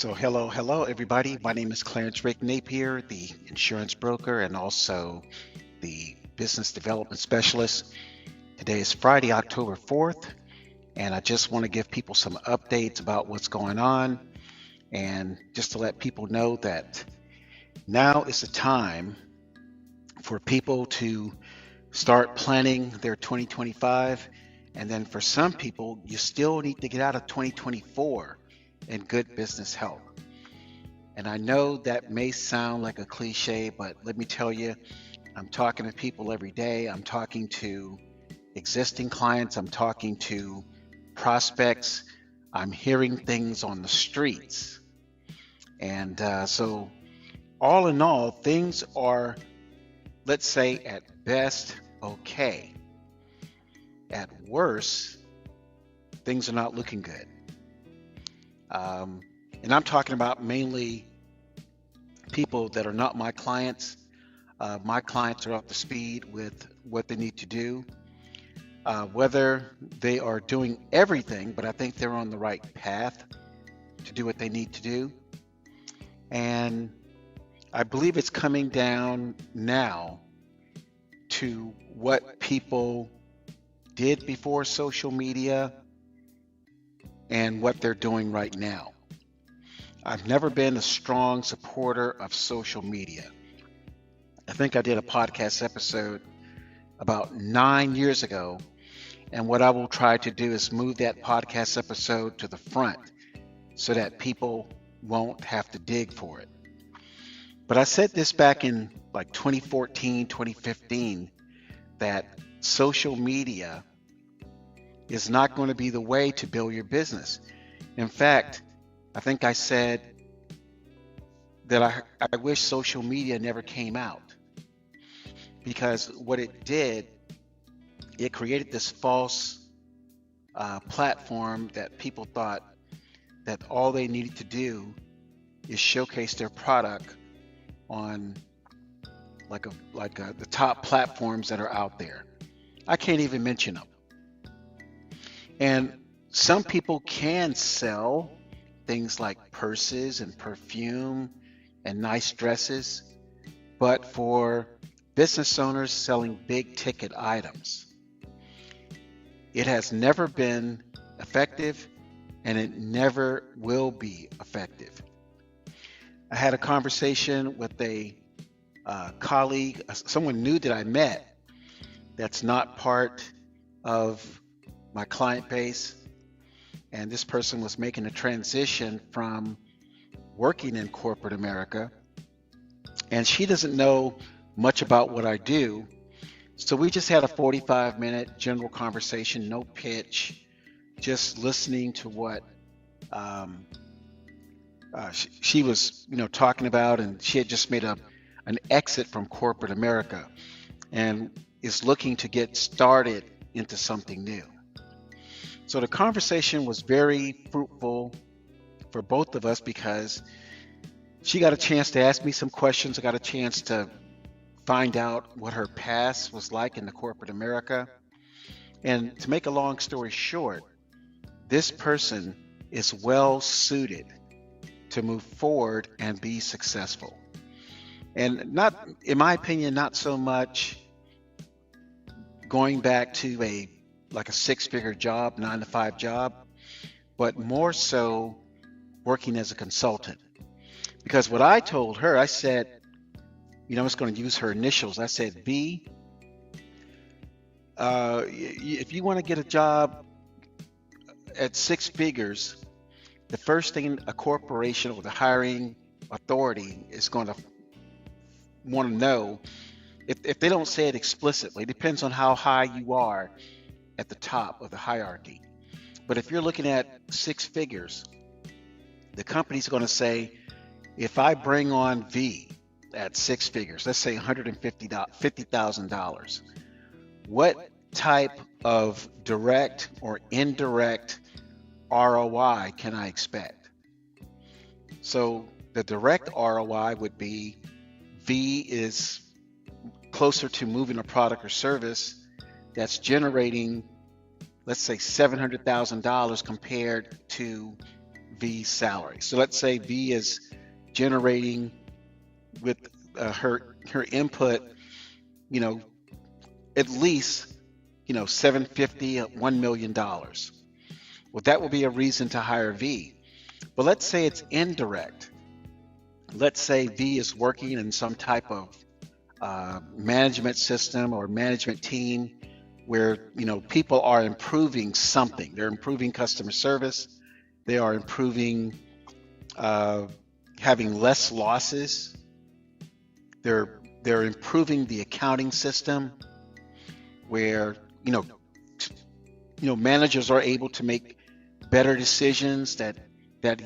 Hello, everybody. My name is Clarence Rick Napier, the insurance broker and also the business development specialist. Today is Friday, October 4th, and I just want to give people some updates about what's going on and just to let people know that now is the time for people to start planning their 2025. And then for some people, you still need to get out of 2024 in good business health. And I know that may sound like a cliche, but let me tell you, I'm talking to people every day. I'm talking to existing clients. I'm talking to prospects. I'm hearing things on the streets. And so, all in all, things are, let's say, at best, okay. At worst, things are not looking good. And I'm talking about mainly people that are not my clients. My clients are up to speed with what they need to do, whether they are doing everything, but I think they're on the right path to do what they need to do. And I believe it's coming down now to what people did before social media and what they're doing right now. I've never been a strong supporter of social media. I think I did a podcast episode about 9 years ago, and what I will try to do is move that podcast episode to the front so that people won't have to dig for it. But I said this back in like 2014, 2015, that social media is not going to be the way to build your business. In fact, I think I said that I wish social media never came out, because what it did, it created this false platform that people thought that all they needed to do is showcase their product on the top platforms that are out there. I can't even mention them. And some people can sell things like purses and perfume and nice dresses, but for business owners selling big ticket items, it has never been effective and it never will be effective. I had a conversation with a colleague, someone new that I met that's not part of my client base. And this person was making a transition from working in corporate America. And she doesn't know much about what I do. So we just had a 45-minute general conversation, no pitch, just listening to what she was, talking about. And she had just made an exit from corporate America and is looking to get started into something new. So the conversation was very fruitful for both of us because she got a chance to ask me some questions. I got a chance to find out what her past was like in the corporate America. And to make a long story short, this person is well suited to move forward and be successful. And not, in my opinion, not so much going back to a 6-figure job, 9-to-5 job, but more so working as a consultant. Because what I told her, I said, I was going to use her initials. I said, V, if you want to get a job at 6 figures, the first thing a corporation or the hiring authority is going to want to know, if they don't say it explicitly, it depends on how high you are at the top of the hierarchy. But if you're looking at 6 figures, the company's going to say, if I bring on V at 6 figures, let's say $150,000, what type of direct or indirect ROI can I expect? So the direct ROI would be V is closer to moving a product or service that's generating, let's say, $700,000 compared to V's salary. So let's say V is generating with her input, you know, at least, 750, $1 million. Well, that will be a reason to hire V. But let's say it's indirect. Let's say V is working in some type of management system or management team where people are improving something. They're improving customer service. They are improving having less losses. They're improving the accounting system where managers are able to make better decisions that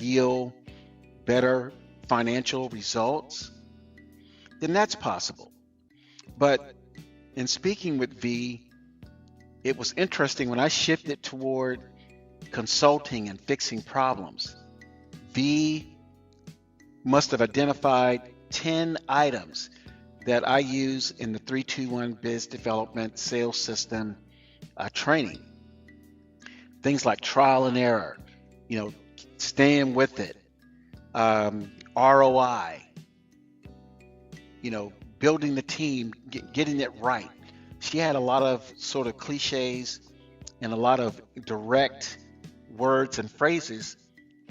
yield better financial results. Then that's possible. But in speaking with V, it was interesting when I shifted toward consulting and fixing problems. V must have identified 10 items that I use in the 321 Biz Development Sales System training. Things like trial and error, staying with it, ROI, building the team, getting it right. She had a lot of sort of cliches and a lot of direct words and phrases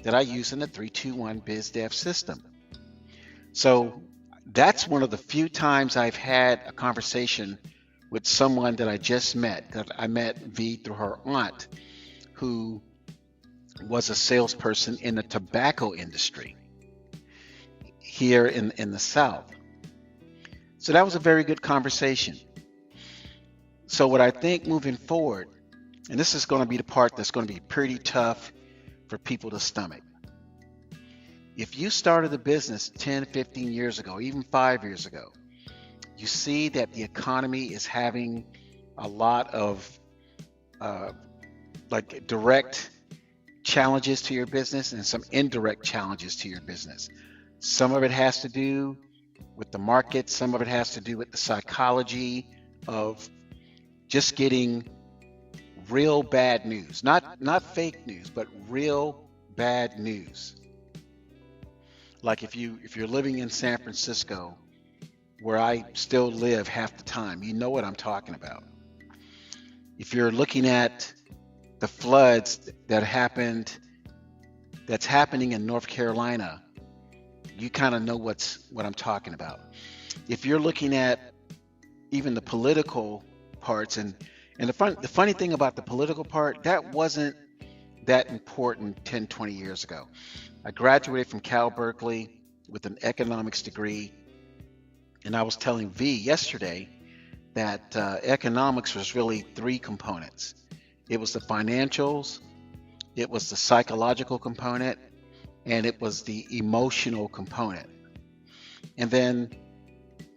that I use in the 321 Biz Dev system. So that's one of the few times I've had a conversation with someone that I just met, that I met V through her aunt, who was a salesperson in the tobacco industry here in the South. So that was a very good conversation. So what I think moving forward, and this is going to be the part that's going to be pretty tough for people to stomach. If you started a business 10, 15 years ago, even 5 years ago, you see that the economy is having a lot of direct challenges to your business and some indirect challenges to your business. Some of it has to do with the market. Some of it has to do with the psychology of just getting real bad news, not fake news, but real bad news. Like if you're living in San Francisco, where I still live half the time, you know what I'm talking about. If you're looking at the floods that's happening in North Carolina, you kind of know what I'm talking about. If you're looking at even the political parts, and the funny thing about the political part, that wasn't that important 10, 20 years ago. I graduated from Cal Berkeley with an economics degree, and I was telling V yesterday that economics was really three components. It was the financials, it was the psychological component, and it was the emotional component. And then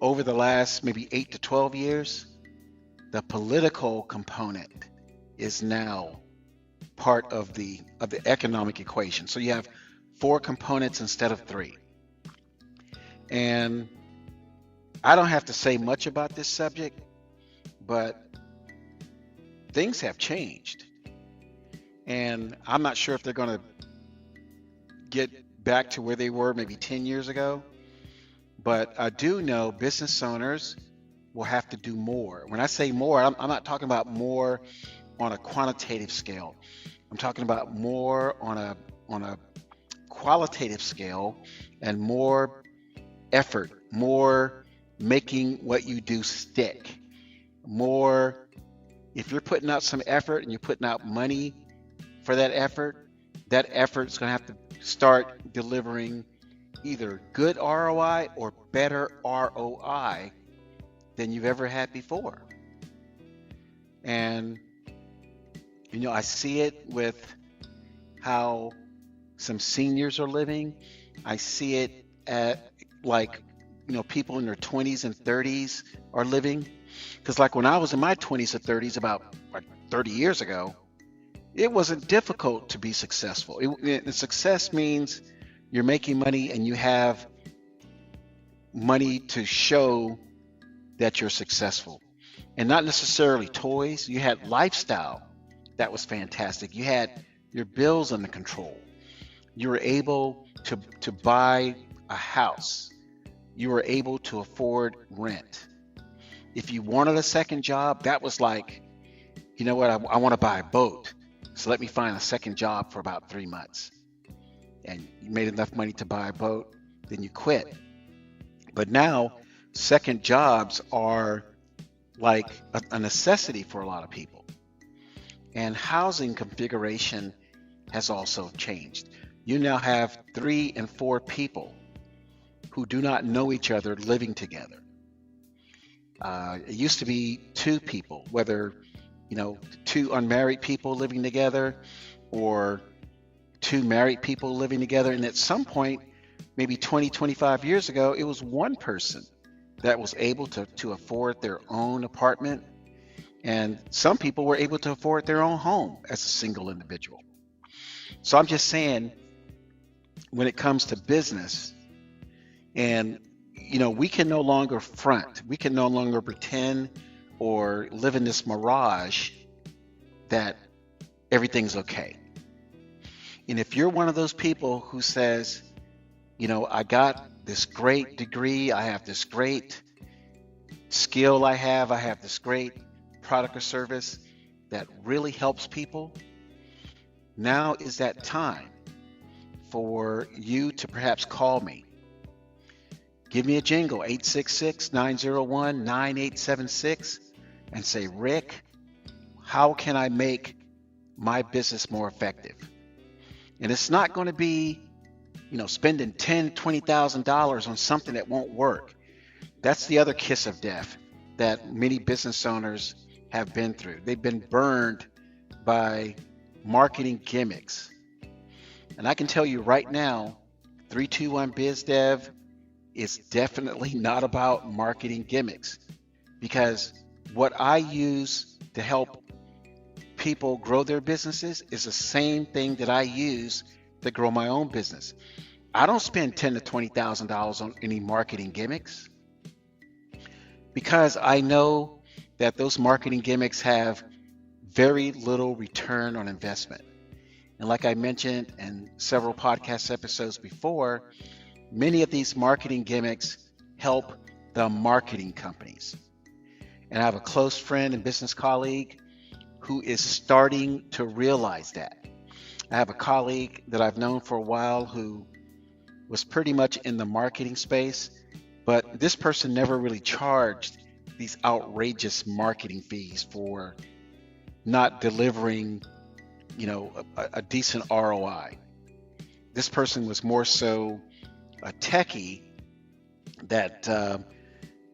over the last maybe 8 to 12 years, the political component is now part of the economic equation. So you have 4 components instead of 3. And I don't have to say much about this subject, but things have changed. And I'm not sure if they're going to get back to where they were maybe 10 years ago, but I do know business owners will have to do more. When I say more, I'm not talking about more on a quantitative scale. I'm talking about more on a qualitative scale, and more effort, more making what you do stick. More, if you're putting out some effort and you're putting out money for that effort's going to have to start delivering either good ROI or better ROI than you've ever had before. And I see it with how some seniors are living. I see it at people in their 20s and 30s are living. Because like when I was in my 20s or 30s, about 30 years ago, it wasn't difficult to be successful. Success means you're making money and you have money to show that you're successful. And not necessarily toys. You had lifestyle that was fantastic. You had your bills under control. you were able to buy a house. You were able to afford rent. If you wanted a second job, that was like, you know what, I want to buy a boat. So let me find a second job for about 3 months. And you made enough money to buy a boat, then you quit. But now, second jobs are like a necessity for a lot of people. And housing configuration has also changed. You now have 3 and 4 people who do not know each other living together. It used to be 2 people, whether, 2 unmarried people living together or 2 married people living together. And at some point, maybe 20, 25 years ago, it was one person that was able to afford their own apartment. And some people were able to afford their own home as a single individual. So I'm just saying, when it comes to business, and we can no longer front, we can no longer pretend or live in this mirage that everything's okay. And if you're one of those people who says, I got this great degree, I have this great skill, I have this great product or service that really helps people, now is that time for you to perhaps call me. Give me a jingle, 866-901-9876, and say, Rick, how can I make my business more effective? And it's not going to be, spending $10,000, $20,000 on something that won't work. That's the other kiss of death that many business owners have been through. They've been burned by marketing gimmicks. And I can tell you right now, 321 BizDev is definitely not about marketing gimmicks, because what I use to help people grow their businesses is the same thing that I use to grow my own business. I don't spend $10,000 to $20,000 on any marketing gimmicks, because I know that those marketing gimmicks have very little return on investment. And like I mentioned in several podcast episodes before, many of these marketing gimmicks help the marketing companies. And I have a close friend and business colleague who is starting to realize that. I have a colleague that I've known for a while who was pretty much in the marketing space, but this person never really charged these outrageous marketing fees for not delivering, a decent ROI. This person was more so a techie that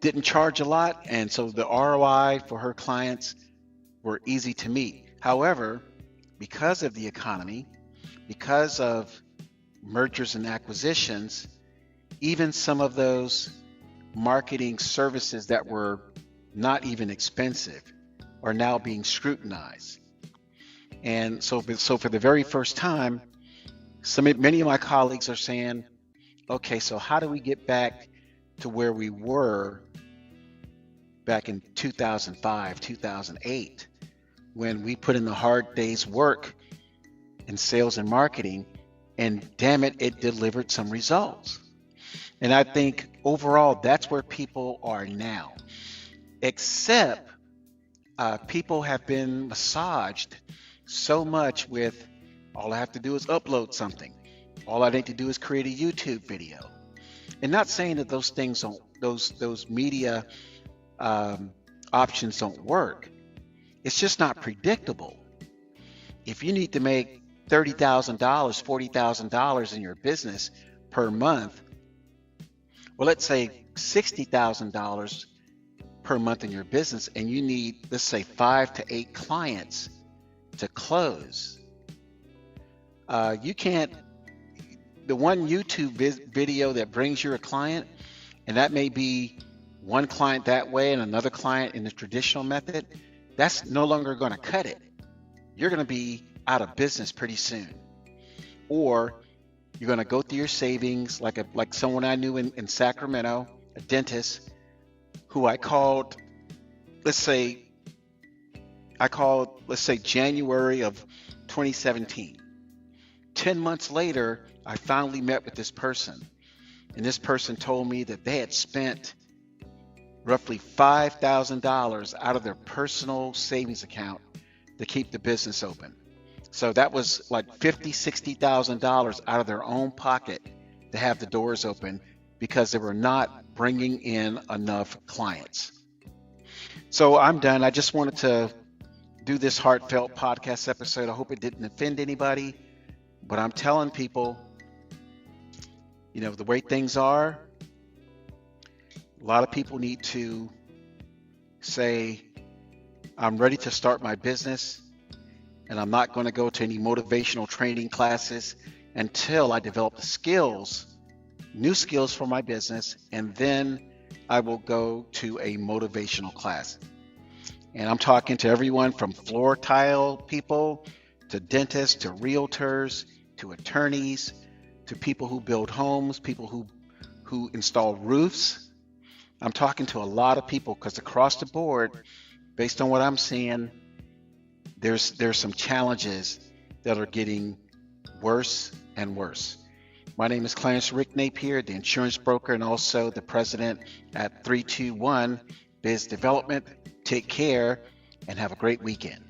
didn't charge a lot, and so the ROI for her clients were easy to meet. However, because of the economy, because of mergers and acquisitions, even some of those marketing services that were not even expensive are now being scrutinized. And so for the very first time, many of my colleagues are saying, okay, so how do we get back to where we were back in 2005, 2008, when we put in the hard day's work in sales and marketing, and damn it, it delivered some results. And I think overall, that's where people are now, except people have been massaged so much with, all I have to do is upload something. All I need to do is create a YouTube video. And not saying that those things don't, those media options don't work. It's just not predictable. If you need to make $30,000, $40,000 in your business per month, well, let's say $60,000 per month in your business, and you need, let's say, 5 to 8 clients to close. You can't, the one YouTube video that brings you a client, and that may be one client that way and another client in the traditional method, that's no longer going to cut it. You're going to be out of business pretty soon. Or you're going to go through your savings, like someone I knew in Sacramento, a dentist, who I called, let's say January of 2017 10 months later, I finally met with this person. And this person told me that they had spent roughly $5,000 out of their personal savings account to keep the business open. So that was like $50,000, $60,000 out of their own pocket to have the doors open because they were not bringing in enough clients. So I'm done. I just wanted to do this heartfelt podcast episode. I hope it didn't offend anybody, but I'm telling people, the way things are, a lot of people need to say, I'm ready to start my business, and I'm not going to go to any motivational training classes until I develop the skills, new skills for my business, and then I will go to a motivational class. And I'm talking to everyone from floor tile people, to dentists, to realtors, to attorneys, to people who build homes, people who install roofs. I'm talking to a lot of people because across the board, based on what I'm seeing, there's some challenges that are getting worse and worse. My name is Clarence Rick Napier, the insurance broker and also the president at 321 Biz Development. Take care and have a great weekend.